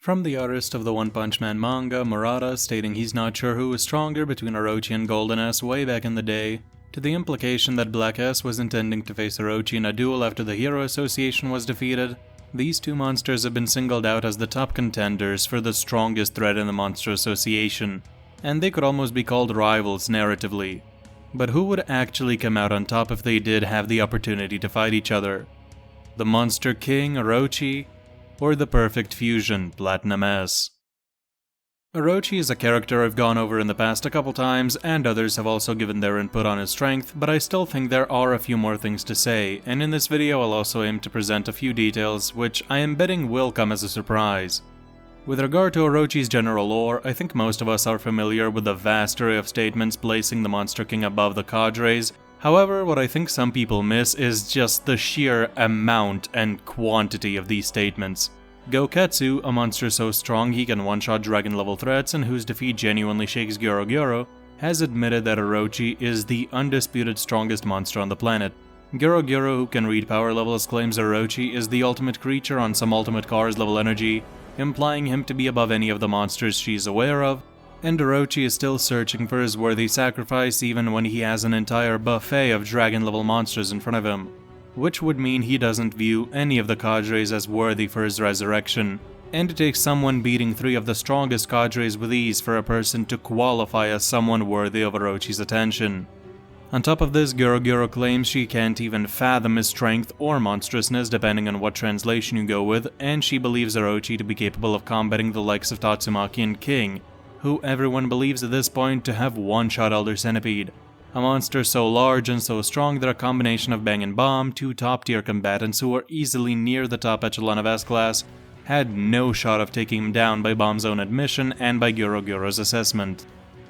From the artist of the One Punch Man manga, Murata, stating he's not sure who was stronger between Orochi and Golden S way back in the day, to the implication that Black S was intending to face Orochi in a duel after the Hero Association was defeated, these two monsters have been singled out as the top contenders for the strongest threat in the Monster Association, and they could almost be called rivals narratively. But who would actually come out on top if they did have the opportunity to fight each other? The Monster King, Orochi, or the perfect fusion, Platinum S? Orochi is a character I've gone over in the past a couple times, and others have also given their input on his strength, but I still think there are a few more things to say, and in this video I'll also aim to present a few details, which I am betting will come as a surprise. With regard to Orochi's general lore, I think most of us are familiar with the vast array of statements placing the Monster King above the cadres. However, what I think some people miss is just the sheer amount and quantity of these statements. Goketsu, a monster so strong he can one-shot dragon-level threats and whose defeat genuinely shakes Gyoro, has admitted that Orochi is the undisputed strongest monster on the planet. Gyoro, who can read power levels, claims Orochi is the ultimate creature on some ultimate cars level energy, implying him to be above any of the monsters she's aware of, and Orochi is still searching for his worthy sacrifice even when he has an entire buffet of dragon-level monsters in front of him, which would mean he doesn't view any of the cadres as worthy for his resurrection, and it takes someone beating 3 of the strongest cadres with ease for a person to qualify as someone worthy of Orochi's attention. On top of this, Gyoro claims she can't even fathom his strength or monstrousness depending on what translation you go with, and she believes Orochi to be capable of combating the likes of Tatsumaki and King, who everyone believes at this point to have one-shot Elder Centipede, a monster so large and so strong that a combination of Bang and Bomb, 2 top-tier combatants who were easily near the top echelon of S-Class, had no shot of taking him down by Bomb's own admission and by Gyoro's assessment.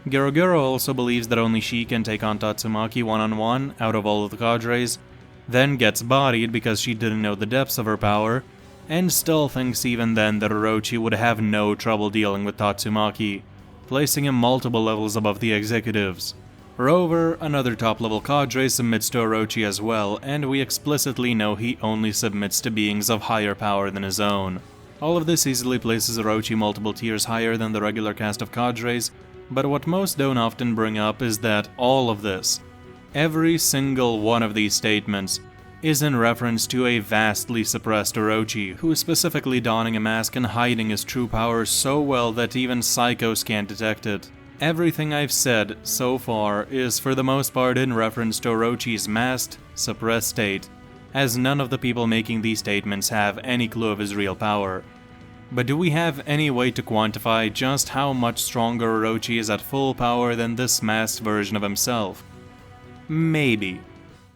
Gyoro also believes that only she can take on Tatsumaki one-on-one out of all of the cadres, then gets bodied because she didn't know the depths of her power, and still thinks even then that Orochi would have no trouble dealing with Tatsumaki, placing him multiple levels above the executives. Moreover, another top-level cadre submits to Orochi as well, and we explicitly know he only submits to beings of higher power than his own. All of this easily places Orochi multiple tiers higher than the regular cast of cadres, but what most don't often bring up is that all of this, every single one of these statements, is in reference to a vastly suppressed Orochi, who is specifically donning a mask and hiding his true power so well that even psychos can't detect it. Everything I've said so far is for the most part in reference to Orochi's masked, suppressed state, as none of the people making these statements have any clue of his real power. But do we have any way to quantify just how much stronger Orochi is at full power than this masked version of himself? Maybe.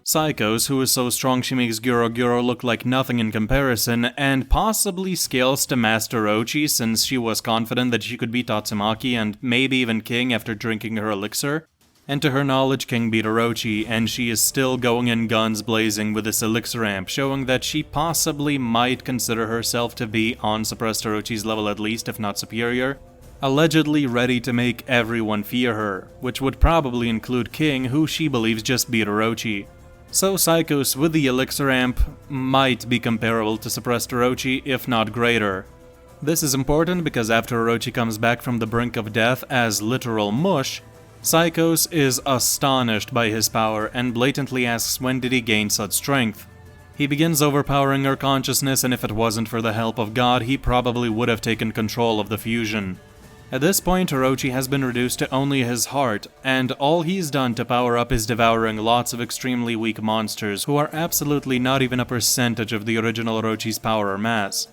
Psychos, who is so strong she makes Gyoro look like nothing in comparison, and possibly scales to Master Orochi since she was confident that she could beat Tatsumaki and maybe even King after drinking her elixir. And to her knowledge, King beat Orochi, and she is still going in guns blazing with this elixir amp, showing that she possibly might consider herself to be on suppressed Orochi's level at least, if not superior, allegedly ready to make everyone fear her, which would probably include King, who she believes just beat Orochi. So Psychos with the elixir amp might be comparable to suppressed Orochi, if not greater. This is important because after Orochi comes back from the brink of death as literal mush, Psychos is astonished by his power and blatantly asks when did he gain such strength. He begins overpowering her consciousness, and if it wasn't for the help of God, he probably would have taken control of the fusion. At this point, Orochi has been reduced to only his heart, and all he's done to power up is devouring lots of extremely weak monsters who are absolutely not even a percentage of the original Orochi's power or mass.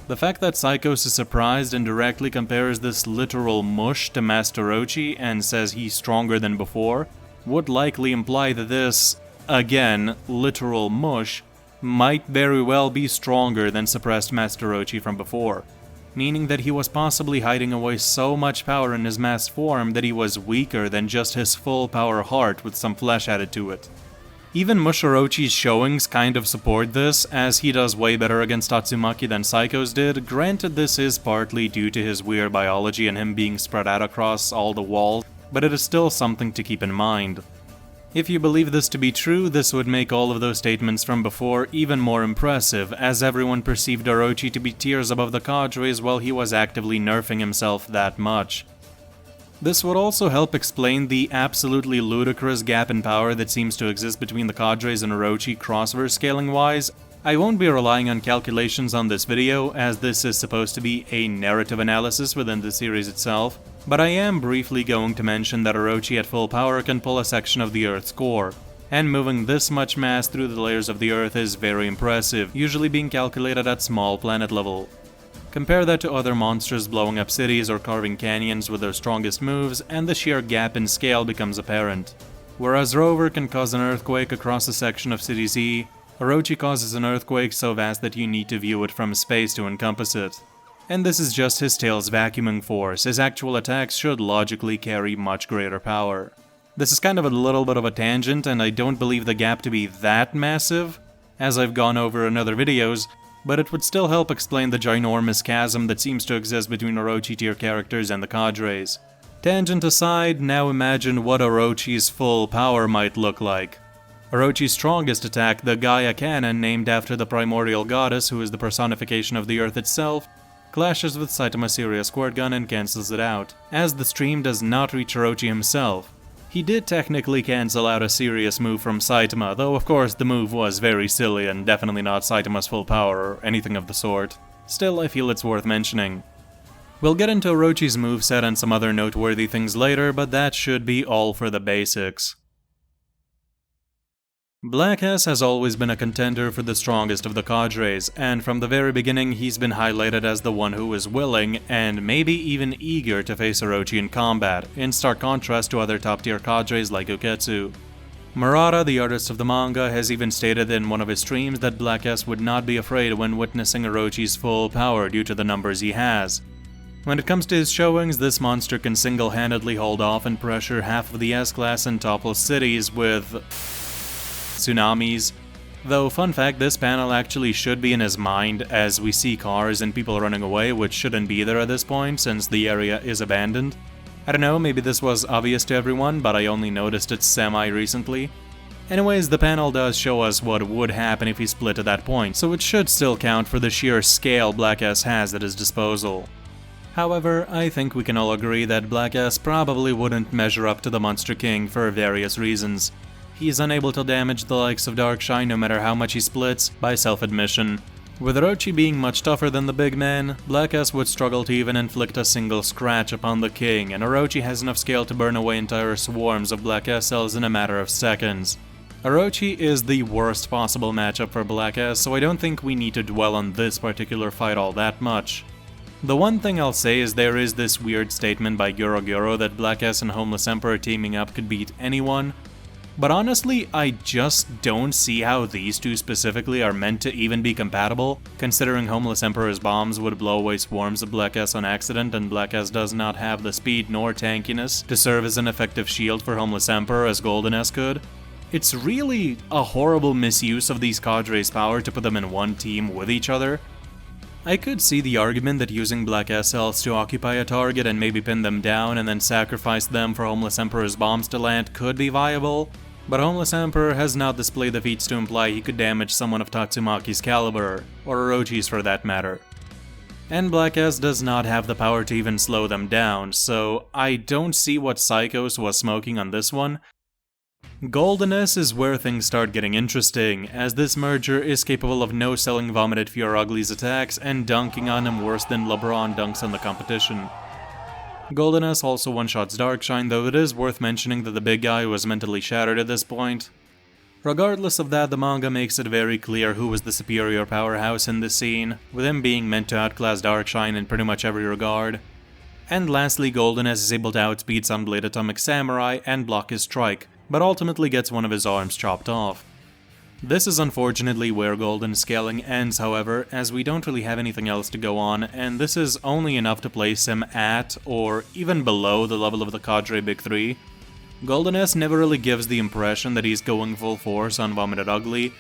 The fact that Psychos is surprised and directly compares this literal mush to Master Orochi and says he's stronger than before would likely imply that this, again, literal mush, might very well be stronger than suppressed Master Orochi from before, meaning that he was possibly hiding away so much power in his masked form that he was weaker than just his full power heart with some flesh added to it. Even Mush Orochi's showings kind of support this, as he does way better against Tatsumaki than Psychos did. Granted, this is partly due to his weird biology and him being spread out across all the walls, but it is still something to keep in mind. If you believe this to be true, this would make all of those statements from before even more impressive, as everyone perceived Orochi to be tiers above the cadres while he was actively nerfing himself that much. This would also help explain the absolutely ludicrous gap in power that seems to exist between the cadres and Orochi crossverse scaling wise. I won't be relying on calculations on this video, as this is supposed to be a narrative analysis within the series itself, but I am briefly going to mention that Orochi at full power can pull a section of the Earth's core, and moving this much mass through the layers of the Earth is very impressive, usually being calculated at small planet level. Compare that to other monsters blowing up cities or carving canyons with their strongest moves, and the sheer gap in scale becomes apparent. Whereas Rover can cause an earthquake across a section of City Z, Orochi causes an earthquake so vast that you need to view it from space to encompass it. And this is just his tail's vacuuming force, his actual attacks should logically carry much greater power. This is kind of a little bit of a tangent, and I don't believe the gap to be that massive, as I've gone over in other videos, but it would still help explain the ginormous chasm that seems to exist between Orochi tier characters and the cadres. Tangent aside, now imagine what Orochi's full power might look like. Orochi's strongest attack, the Gaia Cannon, named after the primordial goddess who is the personification of the earth itself, clashes with Saitama's serious squirt gun and cancels it out, as the stream does not reach Orochi himself. He did technically cancel out a serious move from Saitama, though of course the move was very silly and definitely not Saitama's full power or anything of the sort. Still, I feel it's worth mentioning. We'll get into Orochi's moveset and some other noteworthy things later, but that should be all for the basics. Black S has always been a contender for the strongest of the cadres, and from the very beginning he's been highlighted as the one who is willing, and maybe even eager to face Orochi in combat, in stark contrast to other top-tier cadres like Uketsu. Murata, the artist of the manga, has even stated in one of his streams that Black S would not be afraid when witnessing Orochi's full power due to the numbers he has. When it comes to his showings, this monster can single-handedly hold off and pressure half of the S-class and topple cities with tsunamis. Though, fun fact, this panel actually should be in his mind, as we see cars and people running away, which shouldn't be there at this point since the area is abandoned. I don't know, maybe this was obvious to everyone, but I only noticed it semi-recently. Anyways, the panel does show us what would happen if he split at that point, so it should still count for the sheer scale Black S has at his disposal. However, I think we can all agree that Black S probably wouldn't measure up to the Monster King for various reasons. He is unable to damage the likes of Darkshine no matter how much he splits, by self-admission. With Orochi being much tougher than the big man, Black S would struggle to even inflict a single scratch upon the king, and Orochi has enough scale to burn away entire swarms of Black S cells in a matter of seconds. Orochi is the worst possible matchup for Black S, so I don't think we need to dwell on this particular fight all that much. The one thing I'll say is there is this weird statement by Goro that Black S and Homeless Emperor teaming up could beat anyone, but honestly, I just don't see how these two specifically are meant to even be compatible, considering Homeless Emperor's bombs would blow away swarms of Black S on accident, and Black S does not have the speed nor tankiness to serve as an effective shield for Homeless Emperor as Golden S could. It's really a horrible misuse of these cadres' power to put them in one team with each other. I could see the argument that using Black S cells to occupy a target and maybe pin them down and then sacrifice them for Homeless Emperor's bombs to land could be viable, but Homeless Emperor has not displayed the feats to imply he could damage someone of Tatsumaki's caliber, or Orochi's for that matter. And Black S does not have the power to even slow them down, so I don't see what Psychos was smoking on this one. Golden S is where things start getting interesting, as this merger is capable of no-selling Vomited Fear Ugly's attacks and dunking on him worse than LeBron dunks on the competition. Golden S also one-shots Darkshine, though it is worth mentioning that the big guy was mentally shattered at this point. Regardless of that, the manga makes it very clear who was the superior powerhouse in this scene, with him being meant to outclass Darkshine in pretty much every regard. And lastly, Golden S is able to outspeed Sunblade Atomic Samurai and block his strike, but ultimately gets one of his arms chopped off. This is unfortunately where Golden's scaling ends, however, as we don't really have anything else to go on, and this is only enough to place him at, or even below, the level of the Cadre Big 3. Golden S never really gives the impression that he's going full force on Vomited Ugly,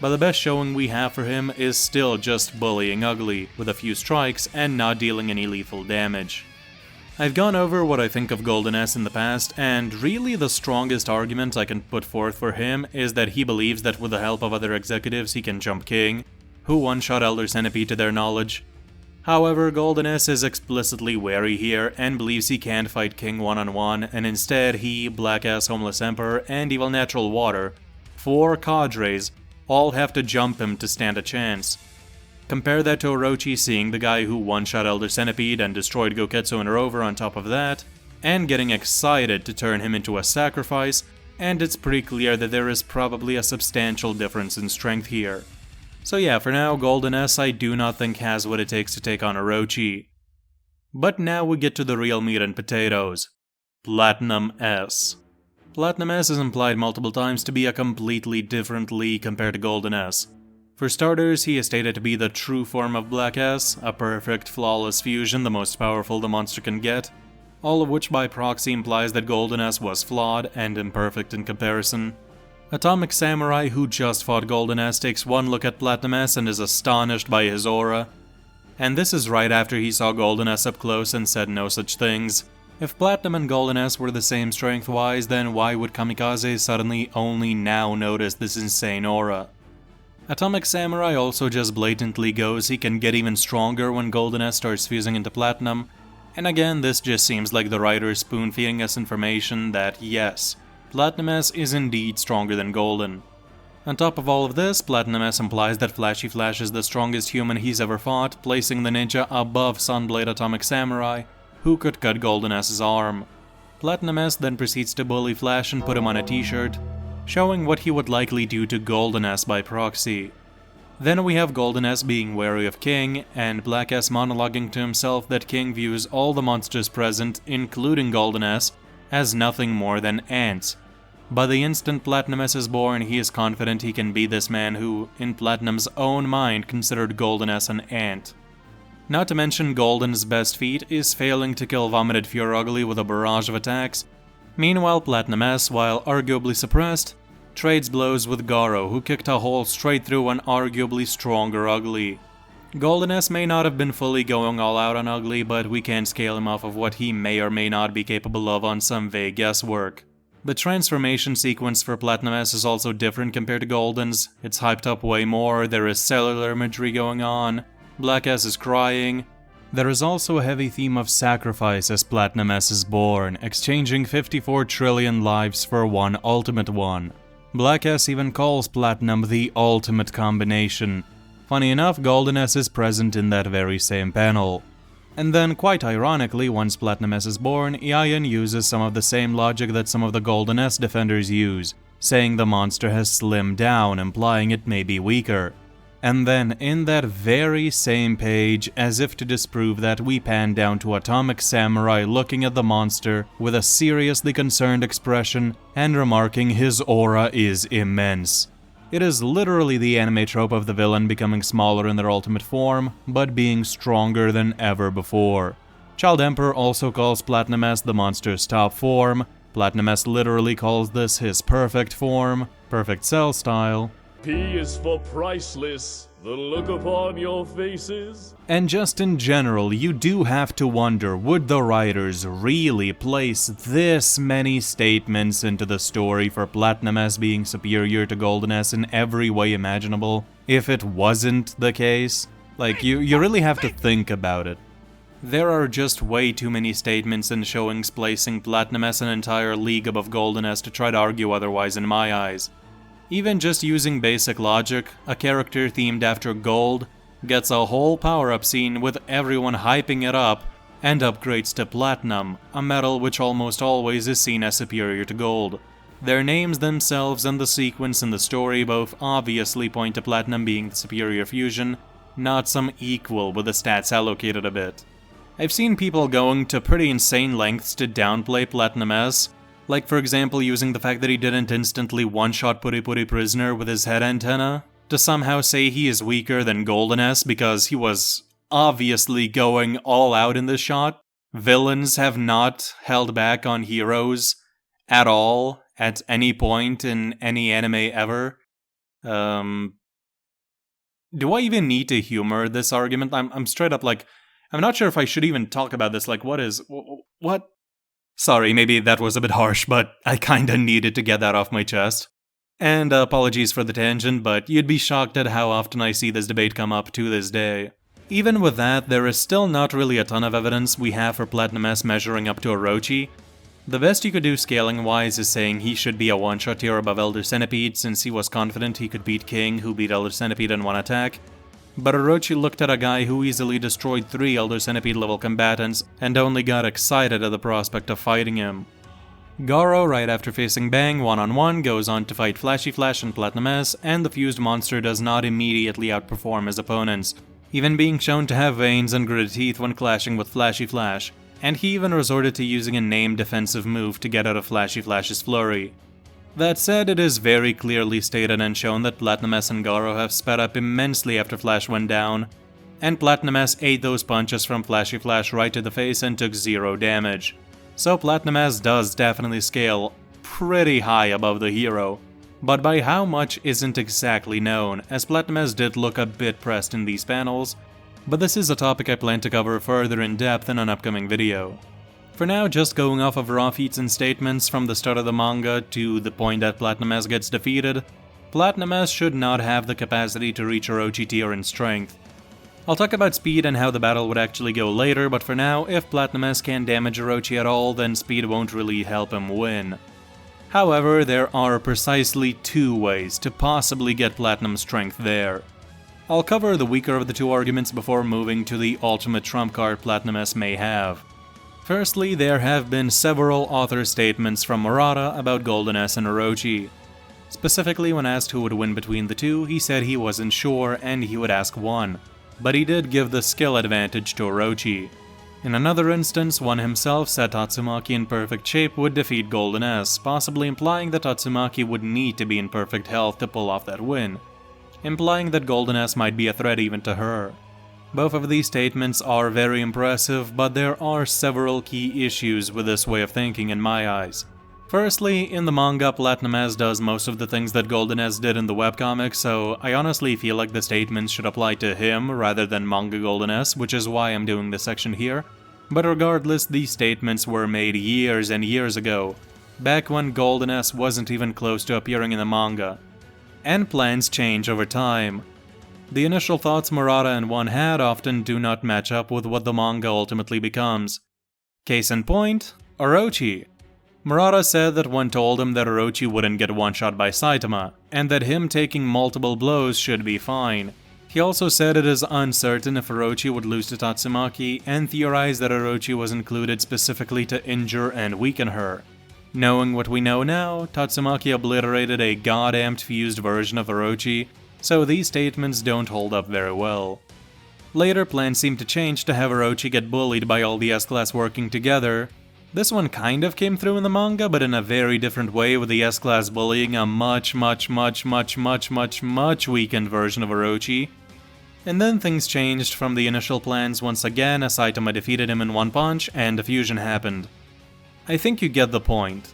but the best showing we have for him is still just bullying Ugly, with a few strikes and not dealing any lethal damage. I've gone over what I think of Golden S in the past, and really the strongest argument I can put forth for him is that he believes that with the help of other executives he can jump King, who one-shot Elder Centipede to their knowledge. However, Golden S is explicitly wary here and believes he can't fight King one-on-one, and instead he, Black S, Homeless Emperor, and Evil Natural Water, 4 cadres, all have to jump him to stand a chance. Compare that to Orochi seeing the guy who one-shot Elder Centipede and destroyed Goketsu and Rover on top of that, and getting excited to turn him into a sacrifice, and it's pretty clear that there is probably a substantial difference in strength here. So yeah, for now, Golden S I do not think has what it takes to take on Orochi. But now we get to the real meat and potatoes. Platinum S. Platinum S is implied multiple times to be a completely different league compared to Golden S. For starters, he is stated to be the true form of Black S, a perfect, flawless fusion, the most powerful the monster can get, all of which by proxy implies that Golden S was flawed and imperfect in comparison. Atomic Samurai, who just fought Golden S, takes one look at Platinum S and is astonished by his aura. And this is right after he saw Golden S up close and said no such things. If Platinum and Golden S were the same strength-wise, then why would Kamikaze suddenly only now notice this insane aura? Atomic Samurai also just blatantly goes he can get even stronger when Golden S starts fusing into Platinum, and again this just seems like the writer spoon-feeding us information that yes, Platinum S is indeed stronger than Golden. On top of all of this, Platinum S implies that Flashy Flash is the strongest human he's ever fought, placing the ninja above Sunblade Atomic Samurai, who could cut Golden S's arm. Platinum S then proceeds to bully Flash and put him on a t-shirt, showing what he would likely do to Golden S by proxy. Then we have Golden S being wary of King, and Black S monologuing to himself that King views all the monsters present, including Golden S, as nothing more than ants. By the instant Platinum S is born, he is confident he can be this man who, in Platinum's own mind, considered Golden S an ant. Not to mention Golden's best feat is failing to kill Vomited Ugly with a barrage of attacks. Meanwhile, Platinum S, while arguably suppressed, trades blows with Garo, who kicked a hole straight through an arguably stronger Ugly. Golden S may not have been fully going all out on Ugly, but we can scale him off of what he may or may not be capable of on some vague guesswork. The transformation sequence for Platinum S is also different compared to Golden's. It's hyped up way more, there is cellular imagery going on, Black S is crying. There is also a heavy theme of sacrifice as Platinum S is born, exchanging 54 trillion lives for one ultimate one. Black S even calls Platinum the ultimate combination. Funny enough, Golden S is present in that very same panel. And then, quite ironically, once Platinum S is born, Ian uses some of the same logic that some of the Golden S defenders use, saying the monster has slimmed down, implying it may be weaker. And then, in that very same page, as if to disprove that, we pan down to Atomic Samurai looking at the monster with a seriously concerned expression and remarking his aura is immense. It is literally the anime trope of the villain becoming smaller in their ultimate form, but being stronger than ever before. Child Emperor also calls Platinum S the monster's top form. Platinum S literally calls this his perfect form, perfect cell style. P is for priceless, the look upon your faces. And just in general, you do have to wonder, would the writers really place this many statements into the story for Platinum S being superior to Golden S in every way imaginable, if it wasn't the case? Like, you really have to think about it. There are just way too many statements and showings placing Platinum S an entire league above Golden S to try to argue otherwise in my eyes. Even just using basic logic, a character themed after gold gets a whole power-up scene with everyone hyping it up, and upgrades to platinum, a metal which almost always is seen as superior to gold. Their names themselves and the sequence in the story both obviously point to platinum being the superior fusion, not some equal with the stats allocated a bit. I've seen people going to pretty insane lengths to downplay Platinum S, like for example using the fact that he didn't instantly one-shot Puri Puri Prisoner with his head antenna, to somehow say he is weaker than Golden S because he was obviously going all out in this shot. Villains have not held back on heroes at all, at any point in any anime ever. Do I even need to humor this argument? I'm straight up like, I'm not sure if I should even talk about this. Like, What? Sorry, maybe that was a bit harsh, but I kinda needed to get that off my chest. And apologies for the tangent, but you'd be shocked at how often I see this debate come up to this day. Even with that, there is still not really a ton of evidence we have for Platinum S measuring up to Orochi. The best you could do scaling-wise is saying he should be a one-shot tier above Elder Centipede, since he was confident he could beat King, who beat Elder Centipede in one attack. But Orochi looked at a guy who easily destroyed 3 Elder Centipede level combatants, and only got excited at the prospect of fighting him. Garo, right after facing Bang one-on-one, goes on to fight Flashy Flash and Platinum S, and the fused monster does not immediately outperform his opponents, even being shown to have veins and gritted teeth when clashing with Flashy Flash, and he even resorted to using a named defensive move to get out of Flashy Flash's flurry. That said, it is very clearly stated and shown that Platinum S and Garo have sped up immensely after Flash went down, and Platinum S ate those punches from Flashy Flash right to the face and took 0 damage. So Platinum S does definitely scale pretty high above the hero, but by how much isn't exactly known, as Platinum S did look a bit pressed in these panels, but this is a topic I plan to cover further in depth in an upcoming video. For now, just going off of raw feats and statements from the start of the manga to the point that Platinum S gets defeated, Platinum S should not have the capacity to reach Orochi tier in strength. I'll talk about speed and how the battle would actually go later, but for now, if Platinum S can't damage Orochi at all, then speed won't really help him win. However, there are precisely 2 ways to possibly get Platinum strength there. I'll cover the weaker of the 2 arguments before moving to the ultimate trump card Platinum S may have. Firstly, there have been several author statements from Murata about Golden S and Orochi. Specifically, when asked who would win between the 2, he said he wasn't sure and he would ask one, but he did give the skill advantage to Orochi. In another instance, one himself said Tatsumaki in perfect shape would defeat Golden S, possibly implying that Tatsumaki would need to be in perfect health to pull off that win, implying that Golden S might be a threat even to her. Both of these statements are very impressive, but there are several key issues with this way of thinking in my eyes. Firstly, in the manga, Platinum S does most of the things that Golden S did in the webcomic, so I honestly feel like the statements should apply to him rather than manga Golden S, which is why I'm doing this section here. But regardless, these statements were made years and years ago, back when Golden S wasn't even close to appearing in the manga. And plans change over time. The initial thoughts Murata and one had often do not match up with what the manga ultimately becomes. Case in point, Orochi. Murata said that one told him that Orochi wouldn't get one-shot by Saitama, and that him taking multiple blows should be fine. He also said it is uncertain if Orochi would lose to Tatsumaki, and theorized that Orochi was included specifically to injure and weaken her. Knowing what we know now, Tatsumaki obliterated a goddamned fused version of Orochi, so these statements don't hold up very well. Later, plans seem to change to have Orochi get bullied by all the S-Class working together. This one kind of came through in the manga, but in a very different way, with the S-Class bullying a much weakened version of Orochi. And then things changed from the initial plans once again as Saitama defeated him in one punch and a fusion happened. I think you get the point.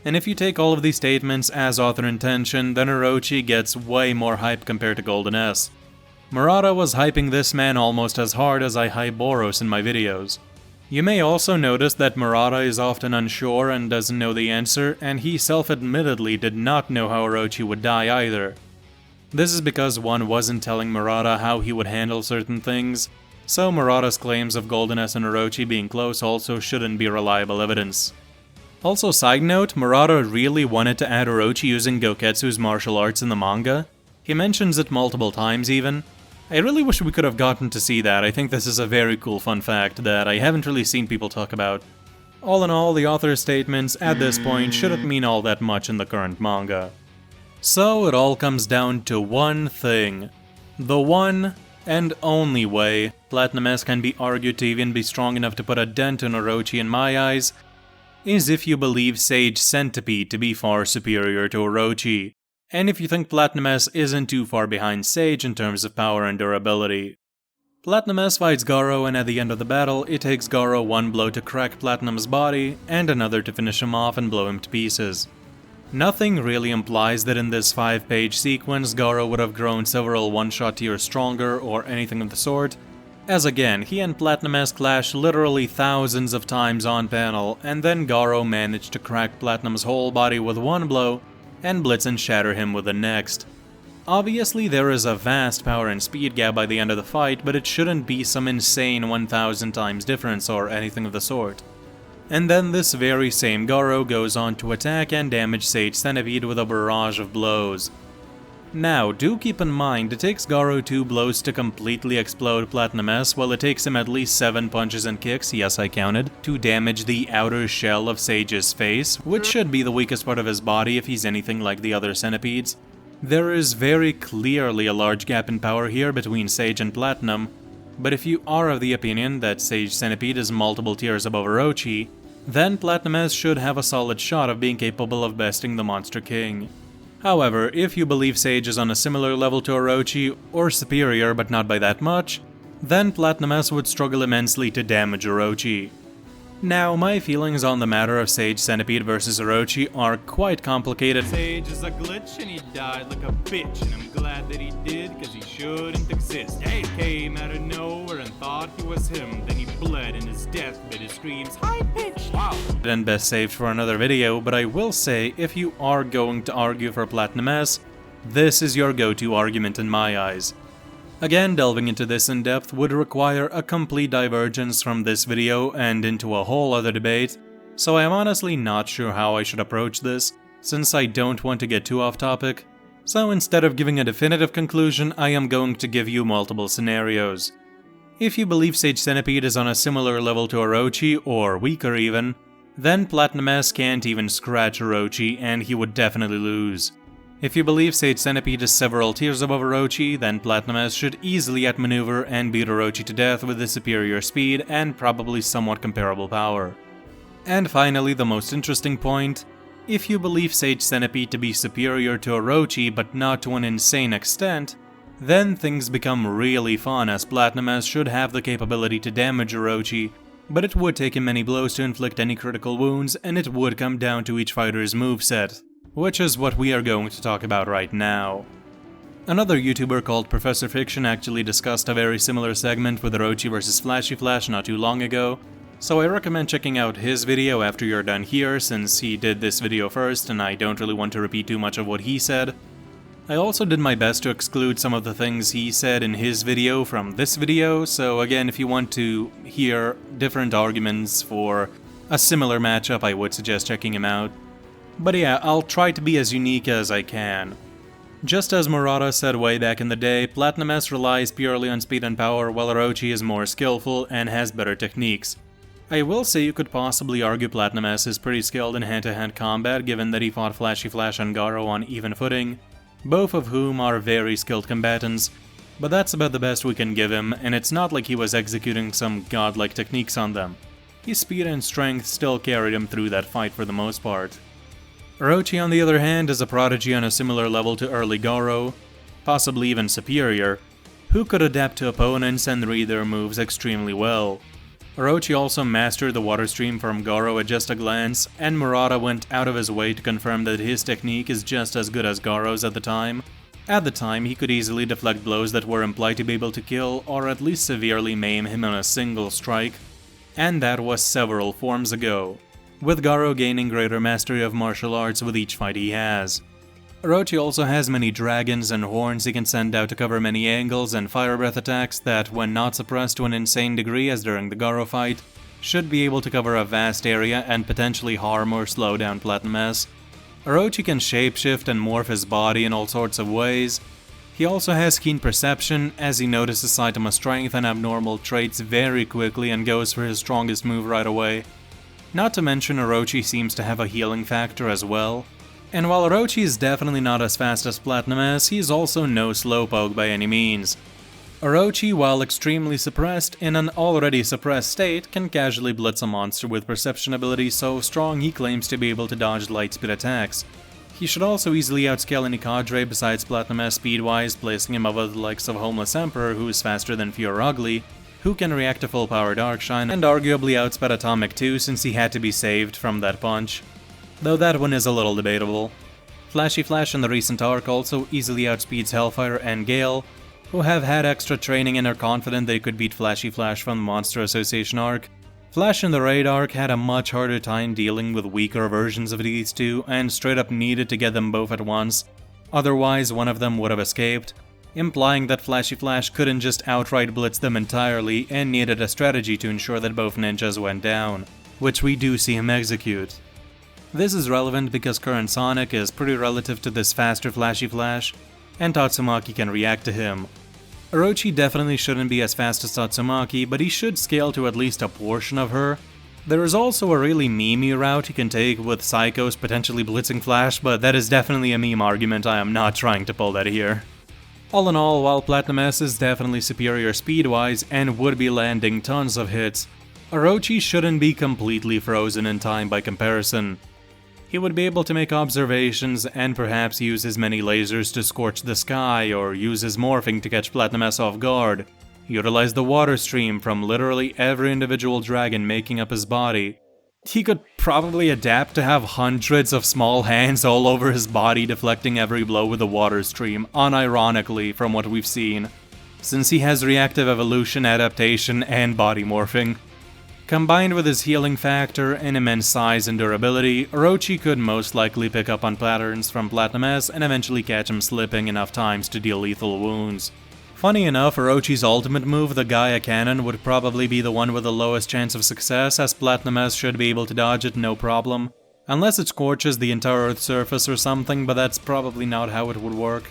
And if you take all of these statements as author intention, then Orochi gets way more hype compared to Golden S. Murata was hyping this man almost as hard as I hype Boros in my videos. You may also notice that Murata is often unsure and doesn't know the answer, and he self-admittedly did not know how Orochi would die either. This is because one wasn't telling Murata how he would handle certain things, so Murata's claims of Golden S and Orochi being close also shouldn't be reliable evidence. Also, side note, Murata really wanted to add Orochi using Goketsu's martial arts in the manga. He mentions it multiple times even. I really wish we could have gotten to see that. I think this is a very cool fun fact that I haven't really seen people talk about. All in all, the author's statements at this point shouldn't mean all that much in the current manga. So it all comes down to one thing. The one and only way Platinum S can be argued to even be strong enough to put a dent in Orochi in my eyes is if you believe Sage Centipede to be far superior to Orochi, and if you think Platinum S isn't too far behind Sage in terms of power and durability. Platinum S fights Garo, and at the end of the battle, it takes Garo one blow to crack Platinum's body, and another to finish him off and blow him to pieces. Nothing really implies that in this 5-page sequence Garo would have grown several one-shot tiers stronger or anything of the sort, As again, he and Platinum S clash literally thousands of times on panel, and then Garo managed to crack Platinum's whole body with one blow, and blitz and shatter him with the next. Obviously there is a vast power and speed gap by the end of the fight, but it shouldn't be some insane 1000 times difference or anything of the sort. And then this very same Garo goes on to attack and damage Sage Centipede with a barrage of blows. Now, do keep in mind, it takes Garo 2 blows to completely explode Platinum S, while it takes him at least 7 punches and kicks, yes I counted, to damage the outer shell of Sage's face, which should be the weakest part of his body if he's anything like the other centipedes. There is very clearly a large gap in power here between Sage and Platinum, but if you are of the opinion that Sage Centipede is multiple tiers above Orochi, then Platinum S should have a solid shot of being capable of besting the Monster King. However, if you believe Sage is on a similar level to Orochi, or superior but not by that much, then Platinum S would struggle immensely to damage Orochi. Now, my feelings on the matter of Sage Centipede versus Orochi are quite complicated. Sage is a glitch and he died like a bitch, and I'm glad that he did, cause he shouldn't exist. He came out of nowhere and thought he was him, then he bled in his deathbed, his screams high-pitched. Wow. And best saved for another video, but I will say, if you are going to argue for Platinum S, this is your go-to argument in my eyes. Again, delving into this in depth would require a complete divergence from this video and into a whole other debate, so I am honestly not sure how I should approach this, since I don't want to get too off topic. So instead of giving a definitive conclusion, I am going to give you multiple scenarios. If you believe Sage Centipede is on a similar level to Orochi, or weaker even, then Platinum S can't even scratch Orochi and he would definitely lose. If you believe Sage Centipede is several tiers above Orochi, then Platinum S should easily outmaneuver and beat Orochi to death with his superior speed and probably somewhat comparable power. And finally, the most interesting point, if you believe Sage Centipede to be superior to Orochi but not to an insane extent, then things become really fun, as Platinum S should have the capability to damage Orochi, but it would take him many blows to inflict any critical wounds, and it would come down to each fighter's moveset, which is what we are going to talk about right now. Another YouTuber called Professor Fiction actually discussed a very similar segment with Orochi vs Flashy Flash not too long ago, so I recommend checking out his video after you're done here, since he did this video first and I don't really want to repeat too much of what he said. I also did my best to exclude some of the things he said in his video from this video, so again, if you want to hear different arguments for a similar matchup, I would suggest checking him out. But yeah, I'll try to be as unique as I can. Just as Murata said way back in the day, Platinum S relies purely on speed and power, while Orochi is more skillful and has better techniques. I will say you could possibly argue Platinum S is pretty skilled in hand-to-hand combat, given that he fought Flashy Flash and Garo on even footing, both of whom are very skilled combatants, but that's about the best we can give him, and it's not like he was executing some godlike techniques on them. His speed and strength still carried him through that fight for the most part. Orochi, on the other hand, is a prodigy on a similar level to early Garo, possibly even superior, who could adapt to opponents and read their moves extremely well. Orochi also mastered the water stream from Garo at just a glance, and Murata went out of his way to confirm that his technique is just as good as Garo's at the time. At the time, he could easily deflect blows that were implied to be able to kill, or at least severely maim him on a single strike, and that was several forms ago, with Garo gaining greater mastery of martial arts with each fight he has. Orochi also has many dragons and horns he can send out to cover many angles and fire breath attacks that, when not suppressed to an insane degree as during the Garo fight, should be able to cover a vast area and potentially harm or slow down Platinum S. Orochi can shapeshift and morph his body in all sorts of ways. He also has keen perception, as he notices Saitama's strength and abnormal traits very quickly and goes for his strongest move right away. Not to mention, Orochi seems to have a healing factor as well. And while Orochi is definitely not as fast as Platinum S, he is also no slowpoke by any means. Orochi, while extremely suppressed in an already suppressed state, can casually blitz a monster with perception ability so strong he claims to be able to dodge lightspeed attacks. He should also easily outscale any cadre besides Platinum S speed-wise, placing him above the likes of Homeless Emperor, who is faster than Pure Ugly, who can react to full power Darkshine, and arguably outsped Atomic too, since he had to be saved from that punch, though that one is a little debatable. Flashy Flash in the recent arc also easily outspeeds Hellfire and Gale, who have had extra training and are confident they could beat Flashy Flash from the Monster Association arc. Flash in the Raid arc had a much harder time dealing with weaker versions of these two, and straight up needed to get them both at once, otherwise one of them would have escaped, implying that Flashy Flash couldn't just outright blitz them entirely and needed a strategy to ensure that both ninjas went down, which we do see him execute. This is relevant because current Sonic is pretty relative to this faster Flashy Flash, and Tatsumaki can react to him. Orochi definitely shouldn't be as fast as Tatsumaki, but he should scale to at least a portion of her. There is also a really memey route he can take with Psychos potentially blitzing Flash, but that is definitely a meme argument. I am not trying to pull that here. All in all, while Platinum S is definitely superior speed-wise and would be landing tons of hits, Orochi shouldn't be completely frozen in time by comparison. He would be able to make observations and perhaps use his many lasers to scorch the sky, or use his morphing to catch Platinum S off guard, utilize the water stream from literally every individual dragon making up his body. He could probably adapt to have hundreds of small hands all over his body deflecting every blow with the water stream, unironically from what we've seen, since he has reactive evolution, adaptation, and body morphing. Combined with his healing factor and immense size and durability, Orochi could most likely pick up on patterns from Platinum S and eventually catch him slipping enough times to deal lethal wounds. Funny enough, Orochi's ultimate move, the Gaia Cannon, would probably be the one with the lowest chance of success, as Platinum S should be able to dodge it no problem. Unless it scorches the entire Earth's surface or something, but that's probably not how it would work.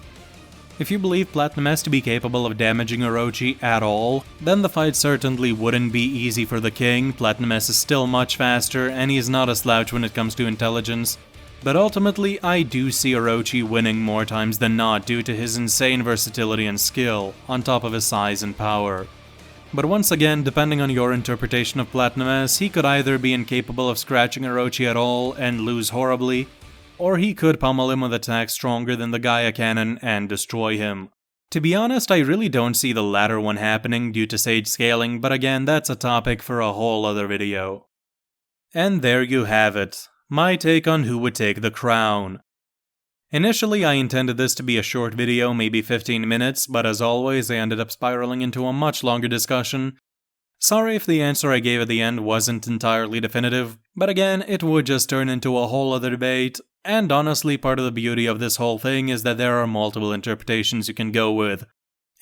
If you believe Platinum S to be capable of damaging Orochi at all, then the fight certainly wouldn't be easy for the king. Platinum S is still much faster, and he's not a slouch when it comes to intelligence. But ultimately, I do see Orochi winning more times than not due to his insane versatility and skill, on top of his size and power. But once again, depending on your interpretation of Platinum S, he could either be incapable of scratching Orochi at all and lose horribly, or he could pummel him with attacks stronger than the Gaia Cannon and destroy him. To be honest, I really don't see the latter one happening due to Sage scaling, but again, that's a topic for a whole other video. And there you have it, my take on who would take the crown. Initially, I intended this to be a short video, maybe 15 minutes, but as always, I ended up spiraling into a much longer discussion. Sorry if the answer I gave at the end wasn't entirely definitive, but again, it would just turn into a whole other debate, and honestly, part of the beauty of this whole thing is that there are multiple interpretations you can go with,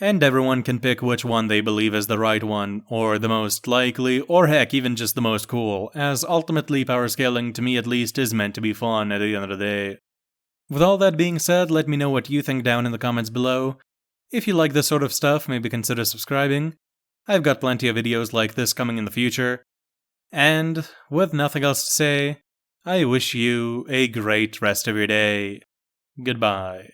and everyone can pick which one they believe is the right one, or the most likely, or heck, even just the most cool, as ultimately power scaling, to me at least, is meant to be fun at the end of the day. With all that being said, let me know what you think down in the comments below. If you like this sort of stuff, maybe consider subscribing. I've got plenty of videos like this coming in the future. And, with nothing else to say, I wish you a great rest of your day. Goodbye.